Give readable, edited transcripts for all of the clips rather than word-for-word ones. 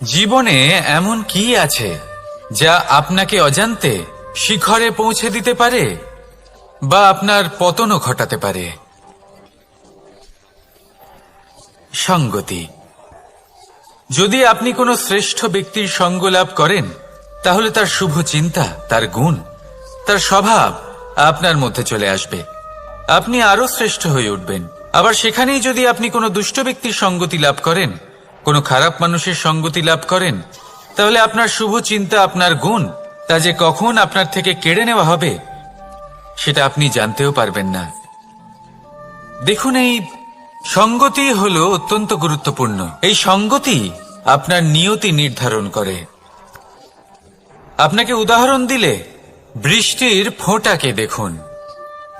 জীবনে এমন কি আছে যা আপনাকে অজান্তে শিখরে পৌঁছে দিতে পারে বা আপনার পতনও ঘটাতে পারে? সঙ্গতি। যদি আপনি কোনো শ্রেষ্ঠ ব্যক্তির সঙ্গ লাভ করেন, তাহলে তার শুভ চিন্তা, তার গুণ, তার স্বভাব আপনার মধ্যে চলে আসবে। আপনি আরো শ্রেষ্ঠ হয়ে উঠবেন। আবার সেখানেই যদি আপনি কোনো দুষ্ট ব্যক্তির সঙ্গতি লাভ করেন, কোনো খারাপ মানুষের সঙ্গতি লাভ করেন, তাহলে আপনার শুভ চিন্তা, আপনার গুণ, তা যে কখন আপনার থেকে কেড়ে নেওয়া হবে সেটা আপনি জানতেও পারবেন না। দেখুন, এই সঙ্গতি হলো অত্যন্ত গুরুত্বপূর্ণ। এই সঙ্গতি আপনার নিয়তি নির্ধারণ করে। আপনাকে উদাহরণ দিলে, বৃষ্টির ফোঁটাকে দেখুন।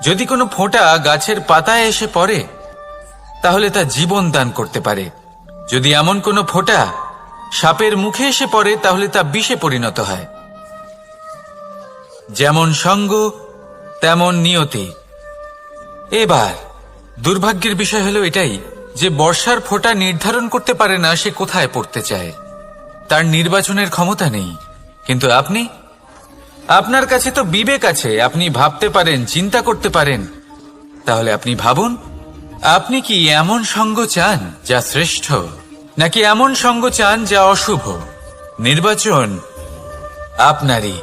যদি কোনো ফোঁটা গাছের পাতায় এসে পড়ে, তাহলে তা জীবন দান করতে পারে। যদি এমন কোনো ফোঁটা সাপের মুখে এসে পড়ে, তাহলে তা বিষে পরিণত হয়। যেমন সঙ্গ তেমন নিয়তি। এবার দুর্ভাগ্যের বিষয় হলো এটাই যে বর্ষার ফোঁটা নির্ধারণ করতে পারে না সে কোথায় পড়তে চায়। তার নির্বাচনের ক্ষমতা নেই। কিন্তু আপনার কাছে তো বিবেক আছে, আপনি ভাবতে পারেন, চিন্তা করতে পারেন। তাহলে আপনি ভাবুন, আপনি কি এমন সঙ্গ চান যা শ্রেষ্ঠ, নাকি এমন সঙ্গ চান যা অশুভ? নির্বাচন আপনারই।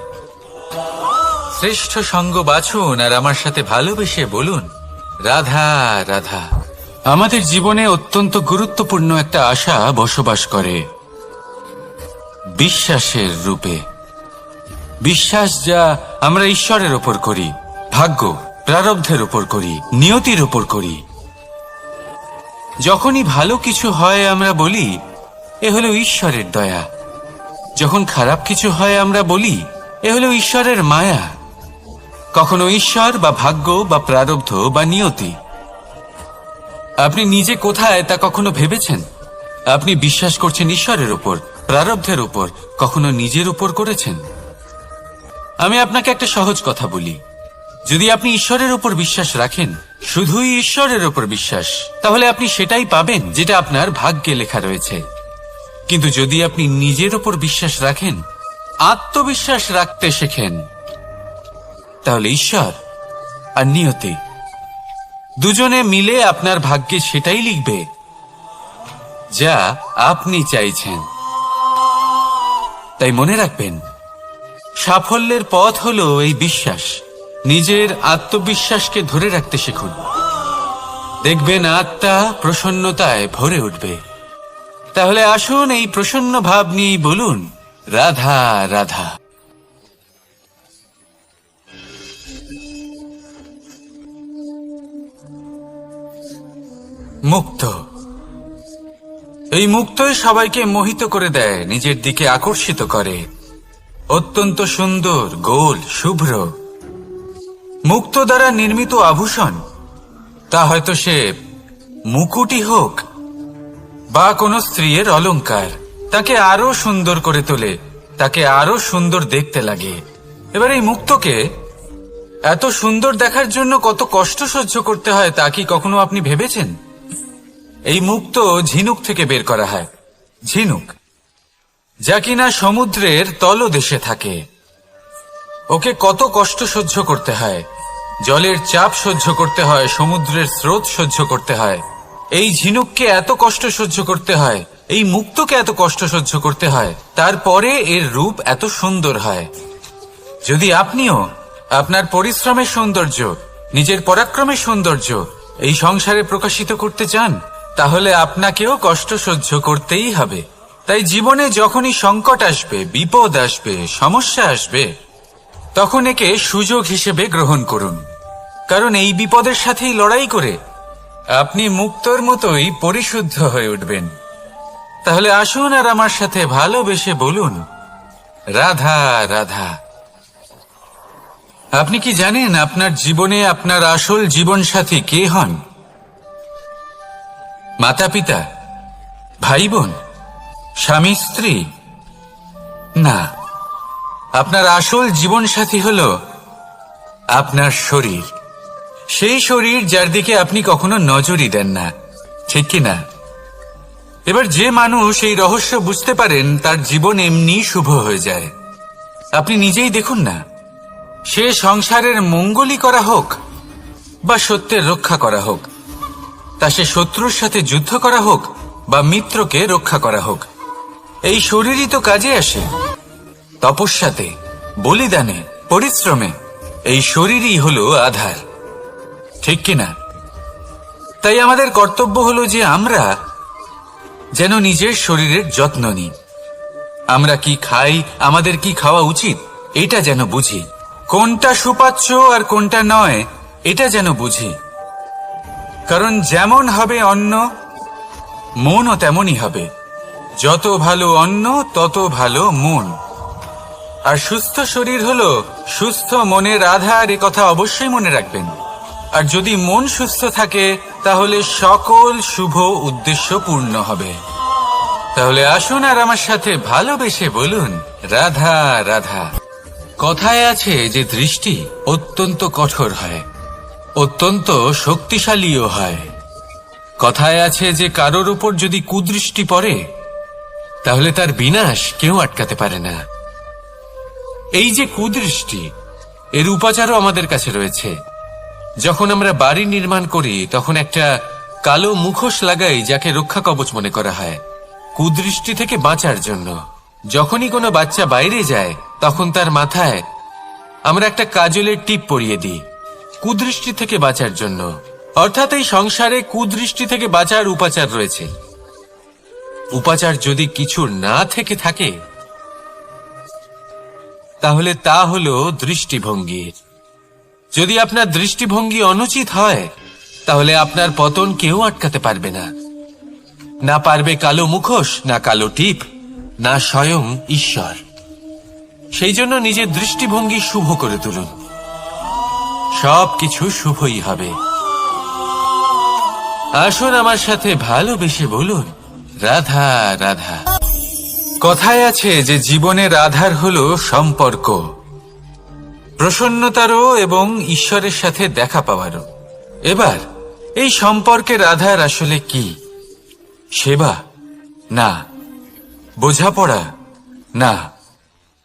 শ্রেষ্ঠ সঙ্গ বাছুন আর আমার সাথে ভালোবেসে বলুন, রাধা রাধা। আমাদের জীবনে অত্যন্ত গুরুত্বপূর্ণ একটা আশা বসবাস করে, বিশ্বাসের রূপে। বিশ্বাস যা আমরা ঈশ্বরের ওপর করি, ভাগ্য, প্রারব্ধের ওপর করি, নিয়তির ওপর করি। যখনই ভালো কিছু হয় আমরা বলি এ হলো ঈশ্বরের দয়া। যখন খারাপ কিছু হয় আমরা বলি এ হলো ঈশ্বরের মায়া। কখনো ঈশ্বর বা ভাগ্য বা প্রারব্ধ বা নিয়তি। আপনি নিজে কোথায় তা কখনো ভেবেছেন? আপনি বিশ্বাস করছেন ঈশ্বরের উপর, প্রারব্ধের উপর, কখনো নিজের উপর করেছেন? আমি আপনাকে একটা সহজ কথা বলি, যদি আপনি ঈশ্বরের উপর বিশ্বাস রাখেন, শুধুই ঈশ্বরের উপর বিশ্বাস, তাহলে আপনি সেটাই পাবেন যেটা আপনার ভাগ্যে লেখা রয়েছে। কিন্তু যদি আপনি নিজের উপর বিশ্বাস রাখেন, আত্মবিশ্বাস রাখতে শেখেন, তাহলে ঈশ্বর আর নিয়তি দুজনে মিলে আপনার ভাগ্যে সেটাই লিখবে যা আপনি চাইছেন। তাই মনে রাখবেন, সাফল্যের পথ হলো এই বিশ্বাস। নিজের আত্মবিশ্বাসকে ধরে রাখতে শিখুন। দেখবেন আত্মা প্রসন্নতায় ভরে উঠবে। তাহলে আসুন এই প্রসন্ন ভাব নিয়ে বলুন, রাধা রাধা। মুক্ত। এই মুক্তই সবাইকে মোহিত করে দেয়, নিজের দিকে আকর্ষিত করে। অত্যন্ত সুন্দর, গোল, শুভ্র। মুক্ত দ্বারা নির্মিত আভূষণ, তা হয়তো সে মুকুটই হোক বা কোনো স্ত্রীর অলংকার, তাকে আরো সুন্দর করে তোলে, তাকে আরো সুন্দর দেখতে লাগে। এবার এই মুক্তকে এত সুন্দর দেখার জন্য কত কষ্ট সহ্য করতে হয় তা কি কখনো আপনি ভেবেছেন? এই মুক্ত ঝিনুক থেকে বের করা হয়। ঝিনুক যা কিনা সমুদ্রের তলদেশে থাকে। ওকে কত কষ্ট সহ্য করতে হয়, জলের চাপ সহ্য করতে হয়, সমুদ্রের স্রোত সহ্য করতে হয়। এই ঝিনুককে এত কষ্ট সহ্য করতে হয়, এই মুক্তকে এত কষ্ট সহ্য করতে হয়, তারপরে এর রূপ এত সুন্দর হয়। যদি আপনিও আপনার পরিশ্রমের সৌন্দর্য, নিজের পরাক্রমের সৌন্দর্য এই সংসারে প্রকাশিত করতে চান, তাহলে আপনাকেও কষ্ট সহ্য করতেই হবে। তাই জীবনে যখনই সংকট আসবে, বিপদ আসবে, সমস্যা আসবে, তখন একে সুযোগ হিসেবে গ্রহণ করুন। কারণ এই বিপদের সাথেই লড়াই করে আপনি মুক্তর মতোই পরিশুদ্ধ হয়ে উঠবেন। তাহলে আসুন আর আমার সাথে ভালোবেসে বলুন, রাধা রাধা। আপনি কি জানেন আপনার জীবনে আপনার আসল জীবনসাথী কে হন? মাতা পিতা, ভাই বোন, স্বামী স্ত্রী? না, আপনার আসল জীবনসাথী হল আপনার শরীর। সেই শরীর যার দিকে আপনি কখনো নজরই দেন না, ঠিক কি না? এবার যে মানুষ এই রহস্য বুঝতে পারেন তার জীবন এমনি শুভ হয়ে যায়। আপনি নিজেই দেখুন না, সে সংসারের মঙ্গলই করা হোক বা সত্যের রক্ষা করা হোক, তা সে শত্রুর সাথে যুদ্ধ করা হোক বা মিত্রকে রক্ষা করা হোক, এই শরীরই তো কাজে আসে। তপস্যাতে, বলিদানে, পরিশ্রমে এই শরীরই হলো আধার, ঠিক কিনা? তাই আমাদের কর্তব্য হলো যে আমরা যেন নিজের শরীরের যত্ন নিই। আমরা কি খাই, আমাদের কি খাওয়া উচিত, এটা যেন বুঝি। কোনটা সুপাচ্য আর কোনটা নয়, এটা যেন বুঝি। কারণ যেমন হবে অন্ন, মনও তেমনই হবে। যত ভালো অন্ন তত ভালো মন। আর সুস্থ শরীর হলো সুস্থ মনের আধার, এ কথা অবশ্যই মনে রাখবেন। আর যদি মন সুস্থ থাকে তাহলে সকল শুভ উদ্দেশ্য পূর্ণ হবে। তাহলে আসুন আর আমার সাথে ভালোবেসে বলুন, রাধা রাধা। কথায় আছে যে দৃষ্টি অত্যন্ত কঠোর হয়, অত্যন্ত শক্তিশালীও হয়। কথায় আছে যে কারোর উপর যদি কুদৃষ্টি পড়ে তাহলে তার বিনাশ কেউ আটকাতে পারে না। এই যে কুদৃষ্টি, এর উপাচারও আমাদের কাছে রয়েছে। যখন আমরা বাড়ি নির্মাণ করি তখন একটা কালো মুখোশ লাগাই, যাকে রক্ষা কবচ মনে করা হয়, কুদৃষ্টি থেকে বাঁচার জন্য। যখনই কোনো বাচ্চা বাইরে যায় তখন তার মাথায় আমরা একটা কাজলের টিপ পরিয়ে দিই, কুদৃষ্টি থেকে বাঁচার জন্য। অর্থাৎ এই সংসারে কুদৃষ্টি থেকে বাঁচার উপাচার রয়েছে। উপাচার যদি কিছু না থেকে থাকে তাহলে তা হলো দৃষ্টিভঙ্গির। যদি আপনার দৃষ্টিভঙ্গি অনুচিত হয় তাহলে আপনার পতন কেউ আটকাতে পারবে না। না পারবে কালো মুখোশ, না কালো টিপ, না স্বয়ং ঈশ্বর। সেই জন্য নিজের দৃষ্টিভঙ্গি শুভ করে তুলুন, সবকিছু শুভই হবে। আসুন আমার সাথে ভালোবেসে বলুন, রাধা রাধা। কথায় আছে যে জীবনের আধার হলো সম্পর্ক, প্রসন্নতারও এবং ঈশ্বরের সাথে দেখা পাওয়ারও। এবার এই সম্পর্কের আধার আসলে কি? সেবা? না। বোঝাপড়া? না।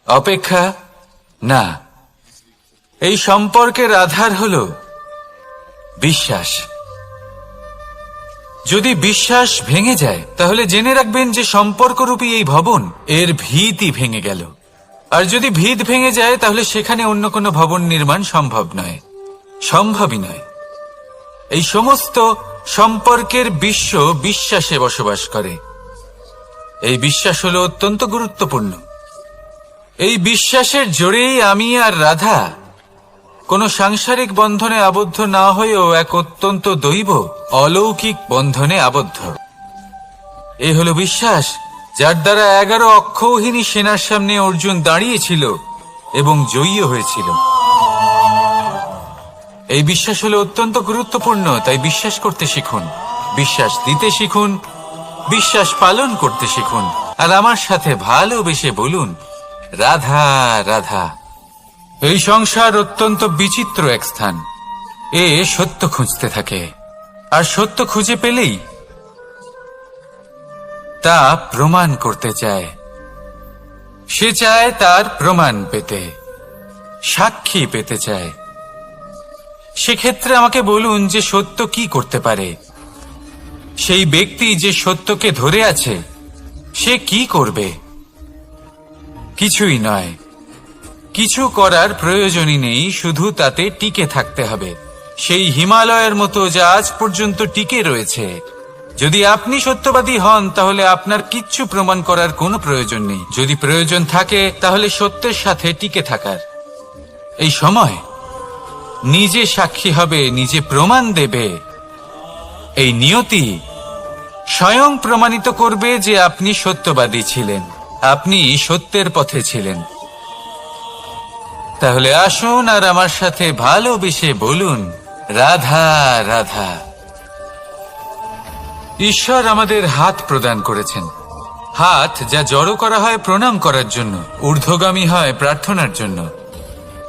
অপেক্ষা? না। এই সম্পর্কের আধার হলো বিশ্বাস। যদি বিশ্বাস ভেঙে যায় তাহলে জেনে রাখবেন যে সম্পর্করূপী এই ভবন, এর ভিতই ভেঙে গেল। আর যদি ভিত ভেঙে যায় তাহলে সেখানে অন্য কোনো ভবন নির্মাণ সম্ভব নয়, সম্ভবই নয়। এই সমস্ত সম্পর্কের বিশ্ব বিশ্বাসে বসবাস করে। এই বিশ্বাস হলো অত্যন্ত গুরুত্বপূর্ণ। এই বিশ্বাসের জোরেই আমি আর রাধা কোনো সাংসারিক বন্ধনে আবদ্ধ না হয়েও এক অত্যন্ত দৈব অলৌকিক বন্ধনে আবদ্ধ। এই হলো বিশ্বাস, যার দ্বারা 11 অক্ষৌহিনী সেনার সামনে অর্জুন দাঁড়িয়েছিল এবং জয়ী হয়েছিল। এই বিশ্বাস হলো অত্যন্ত গুরুত্বপূর্ণ। তাই বিশ্বাস করতে শিখুন, বিশ্বাস দিতে শিখুন, বিশ্বাস পালন করতে শিখুন। আর আমার সাথে ভালোবেসে বলুন, রাধা রাধা। এই সংসার অত্যন্ত বিচিত্র এক স্থান। এ সত্য খুঁজতে থাকে, আর সত্য খুঁজে পেলেই তা প্রমাণ করতে চায়। সে চায় তার প্রমাণ পেতে, সাক্ষী পেতে চায়। সেক্ষেত্রে আমাকে বলুন যে সত্য কি করতে পারে? সেই ব্যক্তি যে সত্যকে ধরে আছে সে কি করবে? কিছুই নয়, কিছু করার প্রয়োজনই নেই, শুধু তাতে টিকে থাকতে হবে। সেই হিমালয়ের মতো যা আজ পর্যন্ত টিকে রয়েছে। যদি আপনি সত্যবাদী হন তাহলে আপনার কিচ্ছু প্রমাণ করার কোনো প্রয়োজন নেই। যদি প্রয়োজন থাকে তাহলে সত্যের সাথে টিকে থাকার। এই সময় নিজে সাক্ষী হবে, নিজে প্রমাণ দেবে। এই নিয়তি স্বয়ং প্রমাণিত করবে যে আপনি সত্যবাদী ছিলেন, আপনি সত্যের পথে ছিলেন। তাহলে আসুন আর আমার সাথে ভালোবেসে বলুন, রাধা রাধা। ঈশ্বর আমাদের হাত প্রদান করেছেন। হাত যা জড়ো করা হয় প্রণাম করার জন্য, ঊর্ধ্বগামী হয় প্রার্থনার জন্য।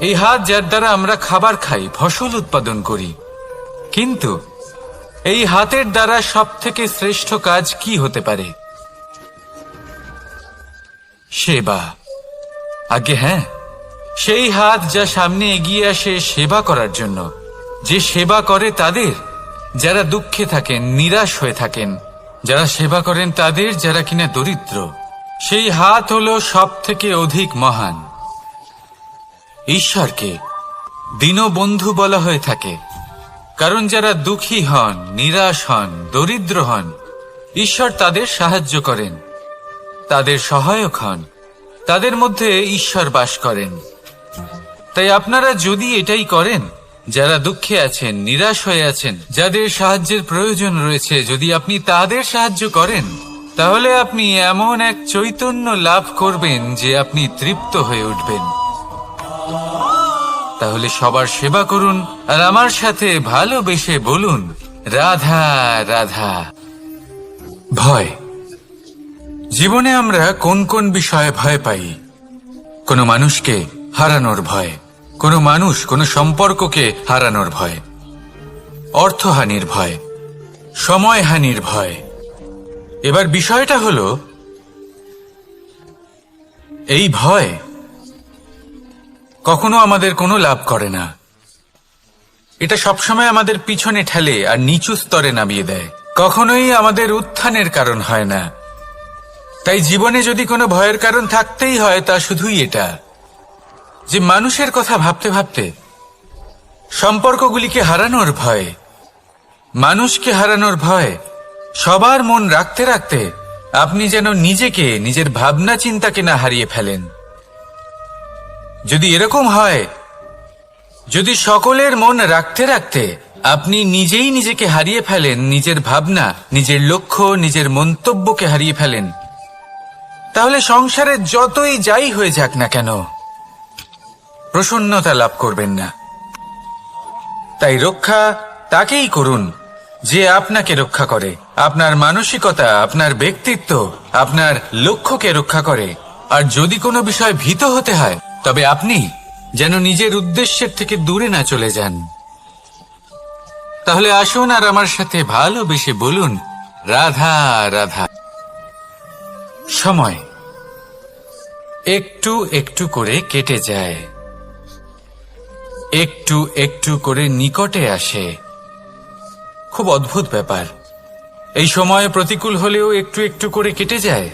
এই হাত যার দ্বারা আমরা খাবার খাই, ফসল উৎপাদন করি। কিন্তু এই হাতের দ্বারা সবথেকে শ্রেষ্ঠ কাজ কি হতে পারে? সেবা। আগে হ্যাঁ, সেই হাত যা সামনে এগিয়ে আসে সেবা করার জন্য, যে সেবা করে তাদের যারা দুঃখে থাকেন, নিরাশ হয়ে থাকেন, যারা সেবা করেন তাদের যারা কিনা দরিদ্র, সেই হাত হলো সব থেকে অধিক মহান। ঈশ্বরকে দীনবন্ধু বলা হয়ে থাকে, কারণ যারা দুঃখী হন, নিরাশ হন, দরিদ্র হন, ঈশ্বর তাদের সাহায্য করেন, তাদের সহায়ক হন, তাদের মধ্যে ঈশ্বর বাস করেন। তাই আপনারা যদি এটাই করেন, যারা দুঃখে আছেন, নিরাশ হয়ে আছেন, যাদের সাহায্যের প্রয়োজন রয়েছে, যদি আপনি তাদের সাহায্য করেন, তাহলে আপনি এমন এক চৈতন্য লাভ করবেন যে আপনি তৃপ্ত হয়ে উঠবেন। তাহলে সবার সেবা করুন আর আমার সাথে ভালোবেসে বলুন, রাধা রাধা। ভয়। জীবনে আমরা কোন কোন বিষয়ে ভয় পাই? কোনো মানুষকে হারানোর ভয়, কোনো মানুষ, কোনো সম্পর্ককে হারানোর ভয়, অর্থহানির ভয়, সময়হানির ভয়। এবার বিষয়টা হলো, এই ভয় কখনো আমাদের কোনো লাভ করে না। এটা সবসময় আমাদের পিছনে ঠেলে আর নিচু স্তরে নামিয়ে দেয়, কখনোই আমাদের উত্থানের কারণ হয় না। তাই জীবনে যদি কোনো ভয়ের কারণ থাকতেই হয়, তা শুধুই এটা যে মানুষের কথা ভাবতে ভাবতে, সম্পর্কগুলিকে হারানোর ভয়, মানুষকে হারানোর ভয়, সবার মন রাখতে রাখতে আপনি যেন নিজেকে, নিজের ভাবনা চিন্তাকে না হারিয়ে ফেলেন। যদি এরকম হয়, যদি সকলের মন রাখতে রাখতে আপনি নিজেই নিজেকে হারিয়ে ফেলেন, নিজের ভাবনা, নিজের লক্ষ্য, নিজের মন্তব্যকে হারিয়ে ফেলেন, তাহলে সংসারে যতই যাই হয়ে যাক না কেন, প্রসন্নতা লাভ করবেন না। তাই রক্ষা তাকেই করুন যে আপনাকে রক্ষা করে, আপনার মানসিকতা, আপনার ব্যক্তিত্ব, আপনার লক্ষ্যকে রক্ষা করে। আর যদি কোনো বিষয় ভীত হতে হয়, তবে আপনি যেন নিজের উদ্দেশ্যের থেকে দূরে না চলে যান। তাহলে আসুন আর আমার সাথে ভালোবেসে বলুন, রাধা রাধা। সময় একটু একটু করে কেটে যায়, একটু একটু করে নিকটে আসে। খুব অদ্ভুত ব্যাপার। এই সময় প্রতিকূল হলেও একটু একটু করে কেটে যায়।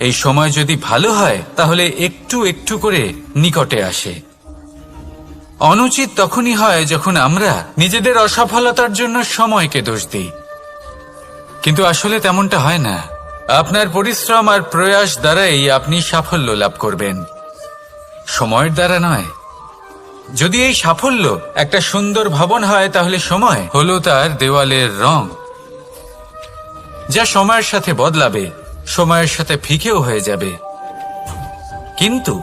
এই সময় যদি ভালো হয়, তাহলে একটু একটু করে নিকটে আসে। অনুচিত তখনই হয় যখন আমরা নিজেদের অসফলতার জন্য সময়কে দোষ দিই, কিন্তু আসলে তেমনটা হয় না। আপনার পরিশ্রম আর প্রয়াস দ্বারাই আপনি সাফল্য লাভ করবেন, সময়ের দ্বারা নয়। যদি এই সাফল্য একটা সুন্দর ভবন হয়, তাহলে সময় হলো তার দেওয়ালের রং, যা সময়ের সাথে বদলাবে, সময়ের সাথে ফিকেও হয়ে যাবে। কিন্তু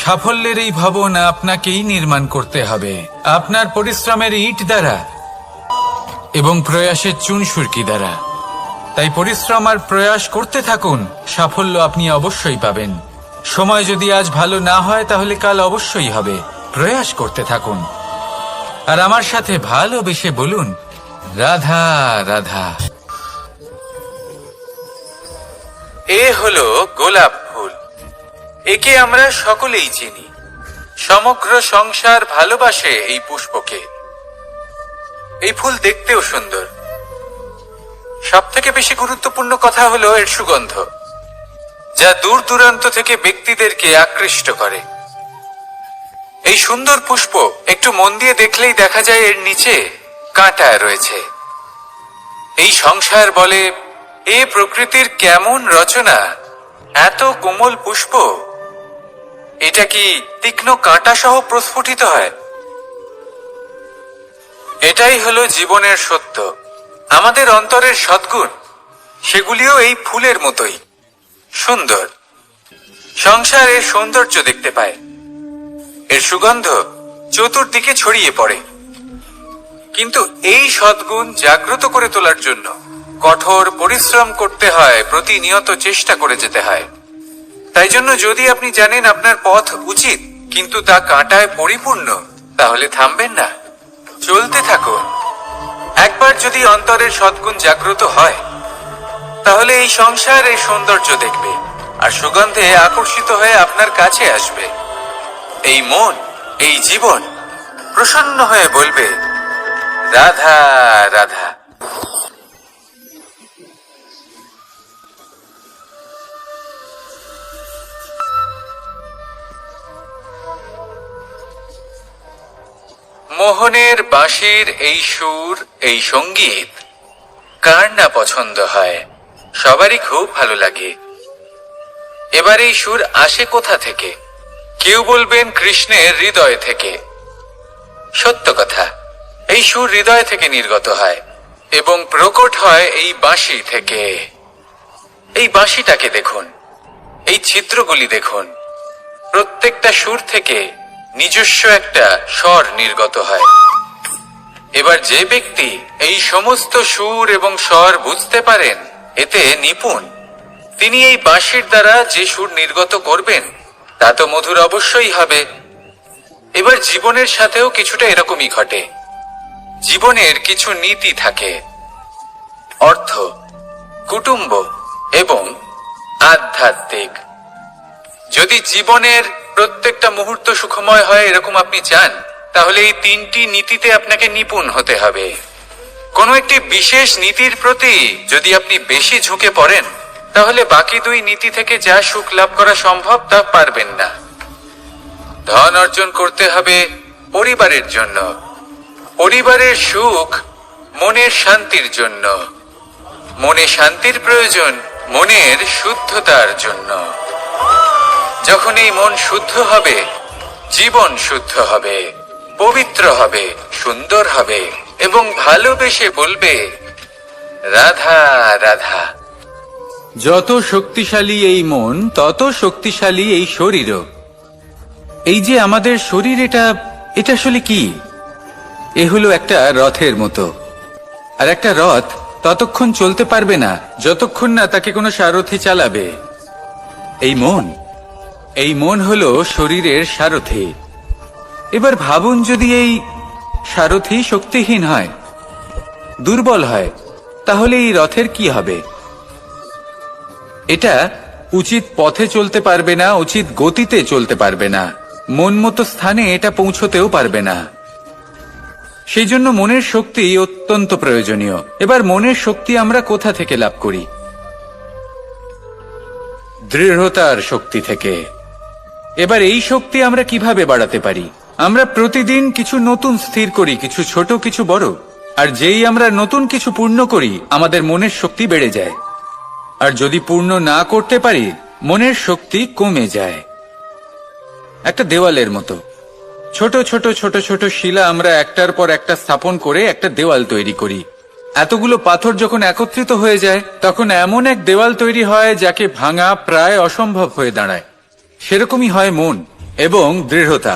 সাফল্যের এই ভবন আপনাকেই নির্মাণ করতে হবে, আপনার পরিশ্রমের ইট দ্বারা এবং প্রয়াসের চুনসুরকি দ্বারা। তাই পরিশ্রম আর প্রয়াস করতে থাকুন, সাফল্য আপনি অবশ্যই পাবেন। সময় যদি আজ ভালো না হয়, তাহলে কাল অবশ্যই হবে। প্রয়াস করতে থাকুন আর আমার সাথে ভালোবেসে বলুন, রাধা রাধা। এ হলো গোলাপ ফুল। একে আমরা সকলেই চিনি। সমগ্র সংসার ভালোবাসে এই পুষ্পকে। এই ফুল দেখতেও সুন্দর। সবথেকে বেশি গুরুত্বপূর্ণ কথা হলো এর সুগন্ধ, যা দূর দূরান্ত থেকে ব্যক্তিদেরকে আকৃষ্ট করে। এই সুন্দর পুষ্প একটু মন দিয়ে দেখলেই দেখা যায় এর নিচে কাঁটা রয়েছে। এই সংসার বলে, এ প্রকৃতির কেমন রচনা, এত কোমল পুষ্প, এটা কি তীক্ষ্ণ কাঁটা সহ প্রস্ফুটিত হয়? এটাই হলো জীবনের সত্য। আমাদের অন্তরের সদ্গুণ, সেগুলিও এই ফুলের মতোই সুন্দর। সংসার এর সৌন্দর্য দেখতে পায়, এর সুগন্ধ চতুর্দিকে ছড়িয়ে পড়ে। কিন্তু এই সদ্গুণ জাগ্রত করে তোলার জন্য কঠোর পরিশ্রম করতে হয়, প্রতিনিয়ত চেষ্টা করে যেতে হয়। তাই জন্য যদি আপনি জানেন আপনার পথ উচিত, কিন্তু তা কাঁটায় পরিপূর্ণ, তাহলে থামবেন না, চলতে থাকুন। একবার যদি অন্তরের সদ্গুণ জাগ্রত হয়, তাহলে এই সংসার এর সৌন্দর্য দেখবে, আর সুগন্ধে আকর্ষিত হয়ে আপনার কাছে আসবে। এই মন, এই জীবন প্রসন্ন হয়ে বলবে, রাধা রাধা। মোহনের বাঁশির এই সুর, এই সঙ্গীত কার না পছন্দ হয়? সবারই খুব ভালো লাগে। এবার এই সুর আসে কোথা থেকে? কেউ বলবেন কৃষ্ণের হৃদয় থেকে। সত্য কথা, এই সুর হৃদয় থেকে নির্গত হয় এবং প্রকট হয় এই বাঁশি থেকে। এই বাঁশিটাকে দেখুন, এই ছিদ্রগুলি দেখুন, প্রত্যেকটা সুর থেকে নিজস্ব একটা স্বর নির্গত হয়। এবার যে ব্যক্তি এই সমস্ত সুর এবং স্বর বুঝতে পারেন, এতে নিপুণ, তিনি এই বাঁশির দ্বারা যে সুর নির্গত করবেন তা তো মধুর অবশ্যই হবে। এবার জীবনের সাথেও কিছুটা এরকমই ঘটে। জীবনের কিছু নীতি থাকে, অর্থ, কুটুম্ব এবং আধ্যাত্মিক। যদি জীবনের প্রত্যেকটা মুহূর্ত সুখময় হয় এরকম আপনি চান, তাহলে এই তিনটি নীতিতে আপনাকে নিপুণ হতে হবে। কোনো একটি বিশেষ নীতির প্রতি যদি আপনি বেশি ঝুঁকে পড়েন, তাহলে বাকি দুই নীতি থেকে যা সুখ লাভ করা সম্ভব তা পারবেন না। ধন অর্জন করতে হবে পরিবারের জন্য, পরিবারের সুখ মনের শান্তির জন্য, মনে শান্তির প্রয়োজন মনের শুদ্ধতার জন্য। যখন এই মন শুদ্ধ হবে, জীবন শুদ্ধ হবে, পবিত্র হবে, সুন্দর হবে এবং ভালোবেসে বলবে, রাধা রাধা। যত শক্তিশালী এই মন, তত শক্তিশালী এই শরীরও। এই যে আমাদের শরীর, এটা আসলে কি? এ হলো একটা রথের মতো। আর একটা রথ ততক্ষণ চলতে পারবে না যতক্ষণ না তাকে কোনো সারথি চালাবে। এই মন হলো শরীরের সারথি। এবার ভাবুন, যদি এই সারথি শক্তিহীন হয়, দুর্বল হয়, তাহলে এই রথের কি হবে? এটা উচিত পথে চলতে পারবে না, উচিত গতিতে চলতে পারবে না, মন মতো স্থানে এটা পৌঁছতেও পারবে না। সেই জন্য মনের শক্তি অত্যন্ত প্রয়োজনীয়। এবার মনের শক্তি আমরা কোথা থেকে লাভ করি? দৃঢ়তার শক্তি থেকে। এবার এই শক্তি আমরা কিভাবে বাড়াতে পারি? আমরা প্রতিদিন কিছু নতুন স্থির করি, কিছু ছোট কিছু বড়। আর যেই আমরা নতুন কিছু পূর্ণ করি, আমাদের মনের শক্তি বেড়ে যায়। আর যদি পূর্ণ না করতে পারি, মনের শক্তি কমে যায়। একটা দেওয়ালের মতো ছোট ছোট ছোট ছোট শিলা আমরা একটার পর একটা স্থাপন করে একটা দেওয়াল তৈরি করি। এতগুলো পাথর যখন একত্রিত হয়ে যায়, তখন এমন এক দেওয়াল তৈরি হয় যাকে ভাঙা প্রায় অসম্ভব হয়ে দাঁড়ায়। সেরকমই হয় মন এবং দৃঢ়তা।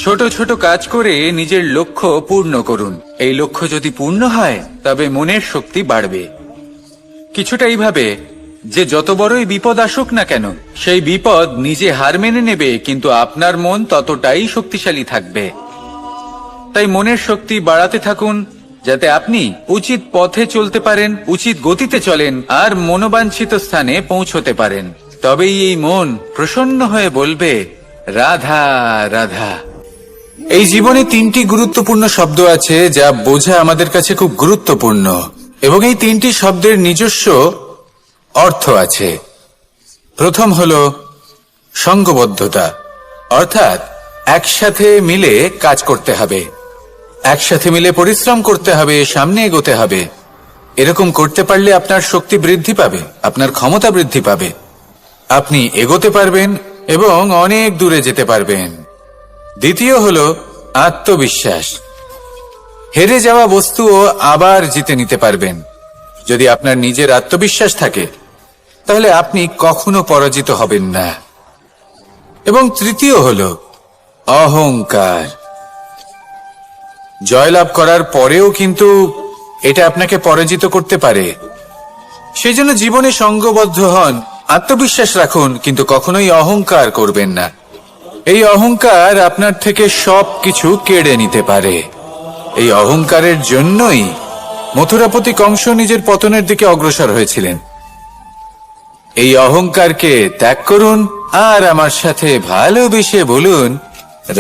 ছোট ছোট কাজ করে নিজের লক্ষ্য পূর্ণ করুন। এই লক্ষ্য যদি পূর্ণ হয়, তবে মনের শক্তি বাড়বে। কিছুটা এইভাবে যে যত বড়ই বিপদ আসুক না কেন, সেই বিপদ নিজে হার মেনে নেবে, কিন্তু আপনার মন ততটাই শক্তিশালী থাকবে। তাই মনের শক্তি বাড়াতে থাকুন, যাতে আপনি উচিত পথে চলতে পারেন, উচিত গতিতে চলেন আর মনোবাঞ্ছিত স্থানে পৌঁছতে পারেন। তবেই এই মন প্রসন্ন হয়ে বলবে, রাধা রাধা। এই জীবনে তিনটি গুরুত্বপূর্ণ শব্দ আছে যা বোঝা আমাদের কাছে খুব গুরুত্বপূর্ণ, এবং এই তিনটি শব্দের নিজস্ব অর্থ আছে। প্রথম হলো সঙ্গবদ্ধতা, অর্থাৎ একসাথে মিলে কাজ করতে হবে, একসাথে মিলে পরিশ্রম করতে হবে, সামনে এগোতে হবে। এরকম করতে পারলে আপনার শক্তি বৃদ্ধি পাবে, আপনার ক্ষমতা বৃদ্ধি পাবে, আপনি এগোতে পারবেন এবং অনেক দূরে যেতে পারবেন। দ্বিতীয় হলো আত্মবিশ্বাস। হেরে যাওয়া বস্তুও আবার জিতে নিতে পারবেন। যদি আপনার নিজের আত্মবিশ্বাস থাকে, তাহলে আপনি কখনো পরাজিত হবেন না। এবং তৃতীয় হলো অহংকার। জয়লাভ করার পরেও কিন্তু এটা আপনাকে পরাজিত করতে পারে। সেই জন্য জীবনে সঙ্গবদ্ধ হন, আত্মবিশ্বাস রাখুন, কিন্তু কখনোই অহংকার করবেন না। এই অহংকার আপনার থেকে সবকিছু কেড়ে নিতে পারে। এই অহংকারের জন্যই মথুরাপতি কংস নিজের পতনের দিকে অগ্রসর হয়েছিলেন। এই অহংকারকে ত্যাগ করুন আর আমার সাথে ভালোবেসে বলুন,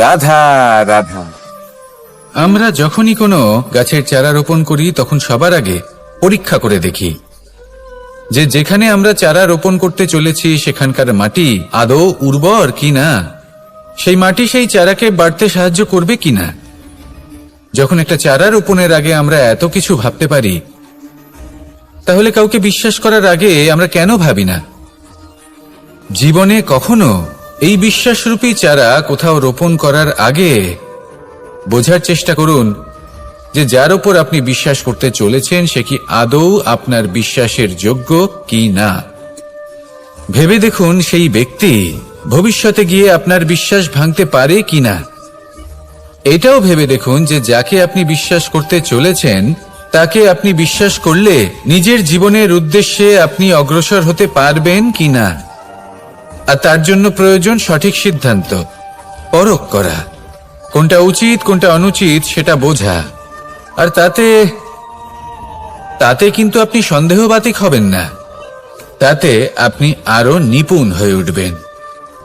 রাধা রাধা। আমরা যখনই কোনো গাছের চারা রোপণ করি তখন সবার আগে পরীক্ষা করে দেখি যে যেখানে আমরা চারা রোপণ করতে চলেছি সেখানকার মাটি আদৌ উর্বর কিনা, সেই মাটি সেই চারাকে বাড়তে সাহায্য করবে কিনা। যখন একটা চারা রোপণের আগে আমরা এত কিছু ভাবতে পারি, তাহলে কাউকে বিশ্বাস করার আগে আমরা কেন ভাবি না? জীবনে কখনো এই বিশ্বাসরূপী চারা কোথাও রোপণ করার আগে বোঝার চেষ্টা করুন যে যার উপর আপনি বিশ্বাস করতে চলেছেন সে কি আদৌ আপনার বিশ্বাসের যোগ্য কি না। ভেবে দেখুন সেই ব্যক্তি ভবিষ্যতে গিয়ে আপনার বিশ্বাস ভাঙতে পারে কিনা। এটাও ভেবে দেখুন যে যাকে আপনি বিশ্বাস করতে চলেছেন তাকে আপনি বিশ্বাস করলে নিজের জীবনের উদ্দেশ্যে আপনি অগ্রসর হতে পারবেন কিনা। আর তার জন্য প্রয়োজন সঠিক সিদ্ধান্ত, পরখ করা, কোনটা উচিত কোনটা অনুচিত সেটা বোঝা। আর তাতে কিন্তু আপনি সন্দেহবাতিক হবেন না, তাতে আপনি আরো নিপুণ হয়ে উঠবেন।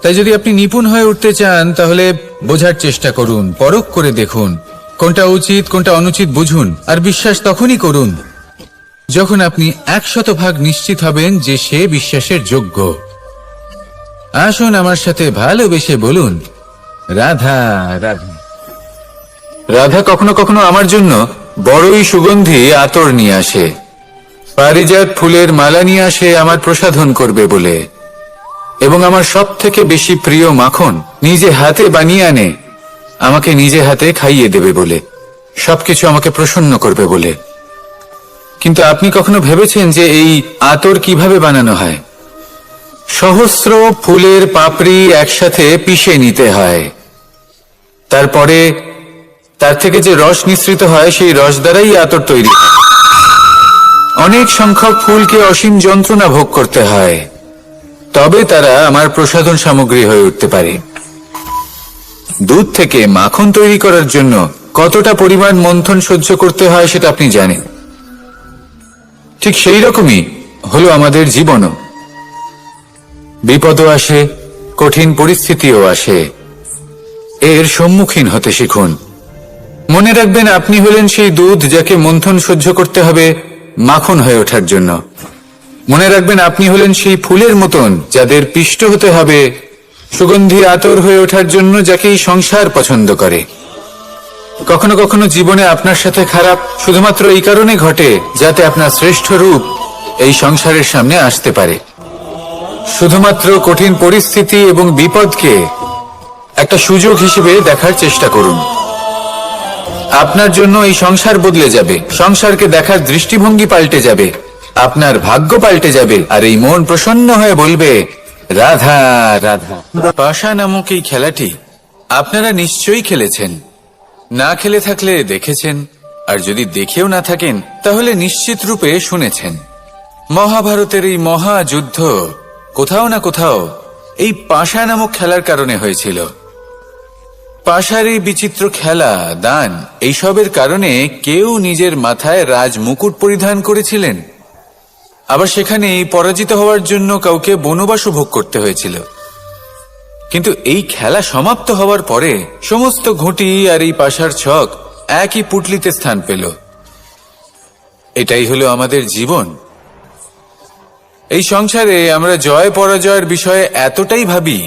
তাই যদি আপনি নিপুণ হয়ে উঠতে চান তাহলে বোঝার চেষ্টা করুন, পরখ করে দেখুন কোনটা উচিত কোনটা অনুচিত বুঝুন। আর বিশ্বাস তখনই করুন যখন আপনি 100% নিশ্চিত হবেন যে সে বিশ্বাসের যোগ্য। আসুন আমার সাথে ভালোবেসে বলুন, রাধা রাধা। রাধা কখনো কখনো আমার জন্য বড়ই সুগন্ধি আতর নিয়ে আসে, পারিজাত ফুলের মালা নিয়ে আসে আমার প্রসাধন করবে বলে, এবং আমার সব থেকে বেশি প্রিয় মাখন নিজে হাতে বানিয়ে আনে আমাকে নিজে হাতে খাইয়ে দেবে বলে, সবকিছু আমাকে প্রসন্ন করবে বলে। কিন্তু আপনি কখনো ভেবেছেন যে এই আতর কিভাবে বানানো হয়? সহস্র ফুলের পাপড়ি একসাথে পিষে নিতে হয়, তারপরে তার থেকে যে রস নিঃসৃত হয় সেই রস দ্বারাই আতর তৈরি হয়। অনেক সংখ্যক ফুলকে অসীম যন্ত্রণা ভোগ করতে হয়, তবে তারা আমার প্রসাধন সামগ্রী হয়ে উঠতে পারে। দুধ থেকে মাখন তৈরি করার জন্য কতটা পরিমাণ মন্থন সহ্য করতে হয় সেটা আপনি জানেন। ঠিক সেই রকমই হলো আমাদের জীবনও। বিপদও আসে, কঠিন পরিস্থিতিও আসে, এর সম্মুখীন হতে শিখুন। মনে রাখবেন আপনি হলেন সেই দুধ যাকে মন্থন সহ্য করতে হবে মাখন হয়ে ওঠার জন্য। মনে রাখবেন আপনি হলেন সেই ফুলের মতন যাদের পিষ্ট হতে হবে সুগন্ধি আতর হয়ে ওঠার জন্য, যাকে এই সংসার পছন্দ করে। কখনো কখনো জীবনে আপনার সাথে খারাপ শুধুমাত্র এই কারণে ঘটে যাতে আপনার শ্রেষ্ঠ রূপ এই সংসারের সামনে আসতে পারে। শুধুমাত্র কঠিন পরিস্থিতি এবং বিপদকে একটা সুযোগ হিসেবে দেখার চেষ্টা করুন। আপনার জন্য এই সংসার বদলে যাবে, সংসারকে দেখার দৃষ্টিভঙ্গি পাল্টে যাবে, আপনার ভাগ্য পাল্টে যাবে, আর এই মন প্রসন্ন হয়ে বলবে, রাধা রাধা। পাশা নামক এই খেলাটি আপনারা নিশ্চয়ই খেলেছেন, না খেলে থাকলে দেখেছেন, আর যদি দেখেও না থাকেন তাহলে নিশ্চিত রূপে শুনেছেন। মহাভারতের এই মহাযুদ্ধ কোথাও না কোথাও এই পাশা নামক খেলার কারণে হয়েছিল। পাশার এই বিচিত্র খেলা, দান, এইসবের কারণে কেউ নিজের মাথায় রাজ মুকুট পরিধান করেছিলেন, আবার সেখানে পরাজিত হওয়ার জন্য কাউকে বনবাসও ভোগ করতে হয়েছিল। কিন্তু এই খেলা সমাপ্ত হওয়ার পরে সমস্ত ঘুঁটি আর এই পাশার ছক একই পুটলিতে স্থান পেল। এটাই হলো আমাদের জীবন। এই সংসারে আমরা জয় পরাজয়ের বিষয়ে এতটাই ভাবি,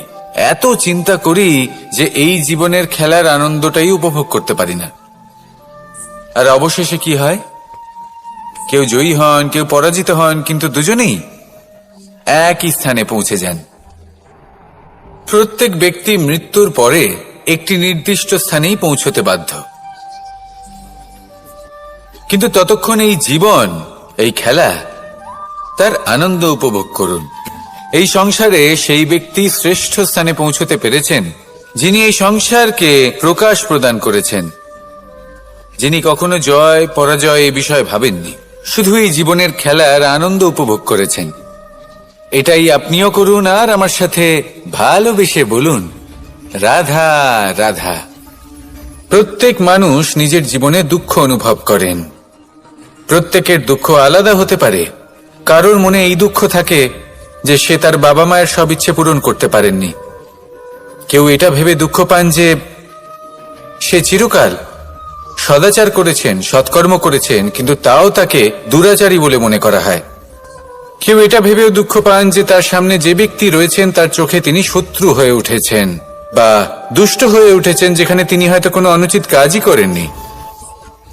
এত চিন্তা করি যে এই জীবনের খেলার আনন্দটাই উপভোগ করতে পারি না। আর অবশেষে কি হয়? কেউ জয়ী হন, কেউ পরাজিত হন, কিন্তু দুজনেই একই স্থানে পৌঁছে যান। প্রত্যেক ব্যক্তি মৃত্যুর পরে একটি নির্দিষ্ট স্থানেই পৌঁছতে বাধ্য, কিন্তু ততক্ষণ এই জীবন, এই খেলা, তার আনন্দ উপভোগ করুন। এই সংসারে সেই ব্যক্তি শ্রেষ্ঠ স্থানে পৌঁছতে পেরেছেন যিনি এই সংসারকে প্রকাশ প্রদান করেছেন, যিনি কখনো জয় পরাজয় এই বিষয়ে ভাবেননি, শুধু এই জীবনের খেলার আনন্দ উপভোগ করেছেন। এটাই আপনিও করুন আর আমার সাথে ভালোবেসে বলুন, রাধা রাধা। প্রত্যেক মানুষ নিজের জীবনে দুঃখ অনুভব করেন। প্রত্যেকের দুঃখ আলাদা হতে পারে। কারোর মনে এই দুঃখ থাকে যে সে তার বাবা মায়ের সব ইচ্ছে পূরণ করতে পারেননি। কেউ এটা ভেবে দুঃখ পান যে সে চিরকাল সদাচার করেছেন, সৎকর্ম করেছেন, কিন্তু তাও তাকে দুরাচারী বলে মনে করা হয়। কেউ এটা ভেবেও দুঃখ পান যে তার সামনে যে ব্যক্তি রয়েছেন তার চোখে তিনি শত্রু হয়ে উঠেছেন বা দুষ্ট হয়ে উঠেছেন, যেখানে তিনি হয়তো কোনো অনুচিত কাজই করেননি।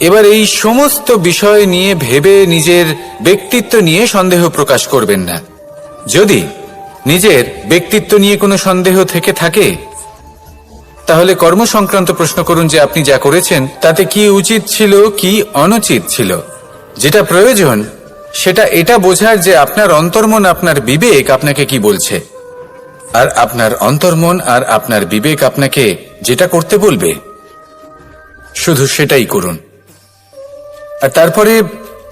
এবার এই সমস্ত বিষয় নিয়ে ভেবে নিজের ব্যক্তিত্ব নিয়ে সন্দেহ প্রকাশ করবেন না। যদি নিজের ব্যক্তিত্ব নিয়ে কোনো সন্দেহ থেকে থাকে, তাহলে কর্ম সংক্রান্ত প্রশ্ন করুন যে আপনি যা করেছেন তাতে কি উচিত ছিল, কি অনুচিত ছিল। যেটা প্রয়োজন সেটা এটা বোঝার যে আপনার অন্তর্মন, আপনার বিবেক আপনাকে কি বলছে, আর আপনার অন্তর্মন আর আপনার বিবেক আপনাকে যেটা করতে বলবে শুধু সেটাই করুন। আর তারপরে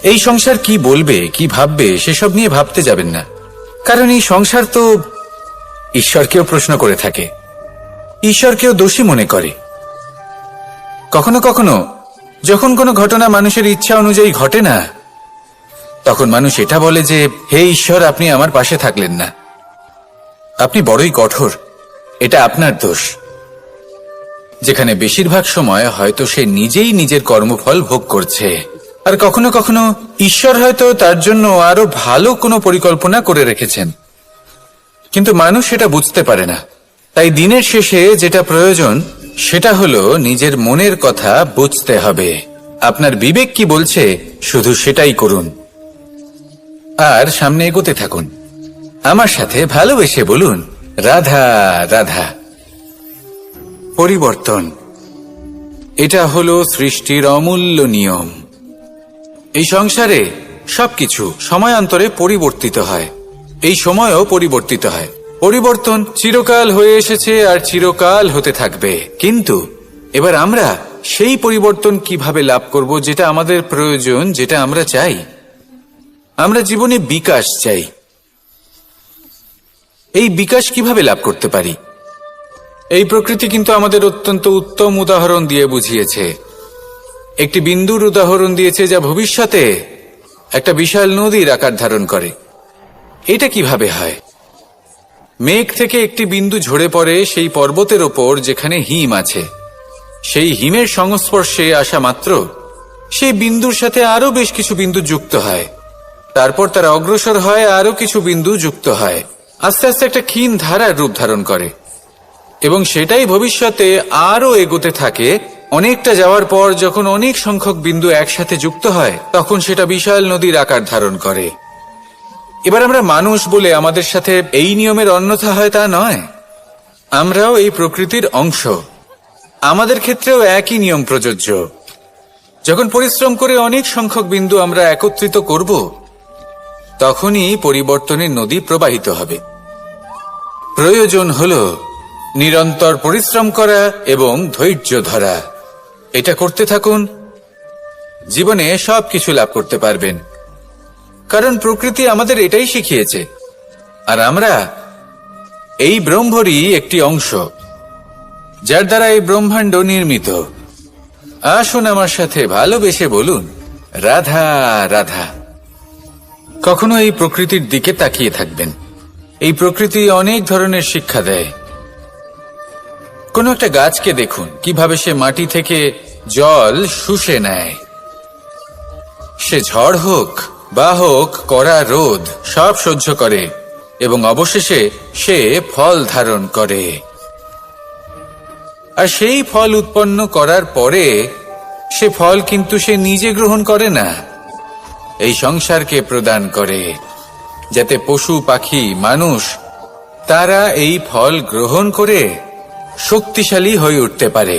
এই সংসার কি বলবে, কি ভাববে সেসব নিয়ে ভাবতে যাবেন না, কারণ এই সংসার তো ঈশ্বরকেও প্রশ্ন করে থাকে, ঈশ্বরকেও দোষী মনে করে। কখনো কখনো যখন কোনো ঘটনা মানুষের ইচ্ছা অনুযায়ী ঘটে না, তখন মানুষ এটা বলে যে হে ঈশ্বর, আপনি আমার পাশে থাকলেন না, আপনি বড়ই কঠোর, এটা আপনার দোষ। যেখানে বেশিরভাগ সময় হয়তো সে নিজেই নিজের কর্মফল ভোগ করছে, আর কখনো কখনো ঈশ্বর হয়তো তার জন্য আরো ভালো কোনো পরিকল্পনা করে রেখেছেন, কিন্তু মানুষ সেটা বুঝতে পারে না। তাই দিনের শেষে যেটা প্রয়োজন সেটা হলো নিজের মনের কথা বুঝতে হবে। আপনার বিবেক কি বলছে শুধু সেটাই করুন, আর সামনে এগোতে থাকুন। আমার সাথে ভালোবেসে বলুন, রাধা রাধা। পরিবর্তন, এটা হলো সৃষ্টির অমূল্য নিয়ম। এই সংসারে সবকিছু সময়ান্তরে পরিবর্তিত হয়, এই সময়ও পরিবর্তিত হয়। পরিবর্তন চিরকাল হয়ে এসেছে আর চিরকাল হতে থাকবে, কিন্তু এবার আমরা সেই পরিবর্তন কিভাবে লাভ করব যেটা আমাদের প্রয়োজন, যেটা আমরা চাই। আমরা জীবনে বিকাশ চাই। এই বিকাশ কিভাবে লাভ করতে পারি? এই প্রকৃতি কিন্তু আমাদের অত্যন্ত উত্তম উদাহরণ দিয়ে বুঝিয়েছে। একটি বিন্দুর উদাহরণ দিয়েছে যা ভবিষ্যতে একটা বিশাল নদীর আকার ধারণ করে। এটা কিভাবে হয়? মেঘ থেকে একটি বিন্দু ঝরে পড়ে সেই পর্বতের ওপর যেখানে হিম আছে। সেই হিমের সংস্পর্শে আসা মাত্র সেই বিন্দুর সাথে আরো বেশ কিছু বিন্দু যুক্ত হয়, তারপর তারা অগ্রসর হয়, আরো কিছু বিন্দু যুক্ত হয়, আস্তে আস্তে একটা ক্ষীণ ধারার রূপ ধারণ করে, এবং সেটাই ভবিষ্যতে আরো এগোতে থাকে। অনেকটা যাওয়ার পর যখন অনেক সংখ্যক বিন্দু একসাথে যুক্ত হয়, তখন সেটা বিশাল নদীর আকার ধারণ করে। এবার আমরা মানুষ বলে আমাদের সাথে এই নিয়মের অন্যথা হয় তা নয়। আমরাও এই প্রকৃতির অংশ, আমাদের ক্ষেত্রেও একই নিয়ম প্রযোজ্য। যখন পরিশ্রম করে অনেক সংখ্যক বিন্দু আমরা একত্রিত করব, তখনই পরিবর্তনের নদী প্রবাহিত হবে। প্রয়োজন হল নিরন্তর পরিশ্রম করা এবং ধৈর্য ধরা। এটা করতে থাকুন, জীবনে সবকিছু লাভ করতে পারবেন, কারণ প্রকৃতি আমাদের এটাই শিখিয়েছে। আর আমরা এই ব্রহ্মরই একটি অংশ, যার দ্বারা এই ব্রহ্মাণ্ড নির্মিত। আসুন আমার সাথে ভালোবেসে বলুন, রাধা রাধা। কখনো এই প্রকৃতির দিকে তাকিয়ে থাকবেন। এই প্রকৃতি অনেক ধরনের শিক্ষা দেয়। কোনো একটা গাছকে দেখুন কিভাবে সে মাটি থেকে জল শুষে নেয়। সে ঝড় হোক বা হোক কড়া রোদ সব সহ্য করে এবং অবশেষে সে ফল ধারণ করে। আর সেই ফল উৎপন্ন করার পরে সে ফল কিন্তু সে নিজে গ্রহণ করে না, এই সংসারকে প্রদান করে, যাতে পশু পাখি মানুষ তারা এই ফল গ্রহণ করে শক্তিশালী হয়ে উঠতে পারে,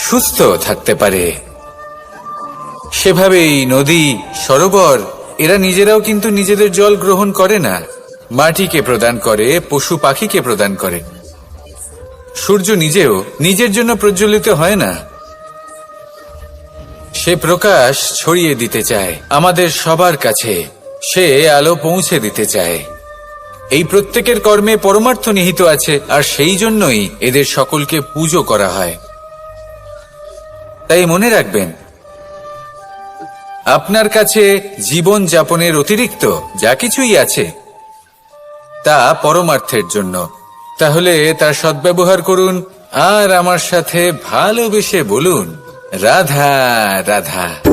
সুস্থ থাকতে পারে। সেভাবেই নদী, সরোবর এরা নিজেরাও কিন্তু নিজেদের জল গ্রহণ করে না, মাটিকে প্রদান করে, পশু পাখিকে প্রদান করে। সূর্য নিজেও নিজের জন্য প্রজ্বলিত হয় না, সে প্রকাশ ছড়িয়ে দিতে চায় আমাদের সবার কাছে, সে আলো পৌঁছে দিতে চায়। এই প্রত্যেকের কর্মে পরমার্থ নিহিত আছে, আর সেই জন্যই এদের সকলকে পুজো করা হয়। তাই মনে রাখবেন, আপনার কাছে জীবন যাপনের অতিরিক্ত যা কিছুই আছে, তা পরমার্থের জন্য। তাহলে তার সদ্ব্যবহার করুন আর আমার সাথে ভালোবেসে বলুন, রাধা রাধা।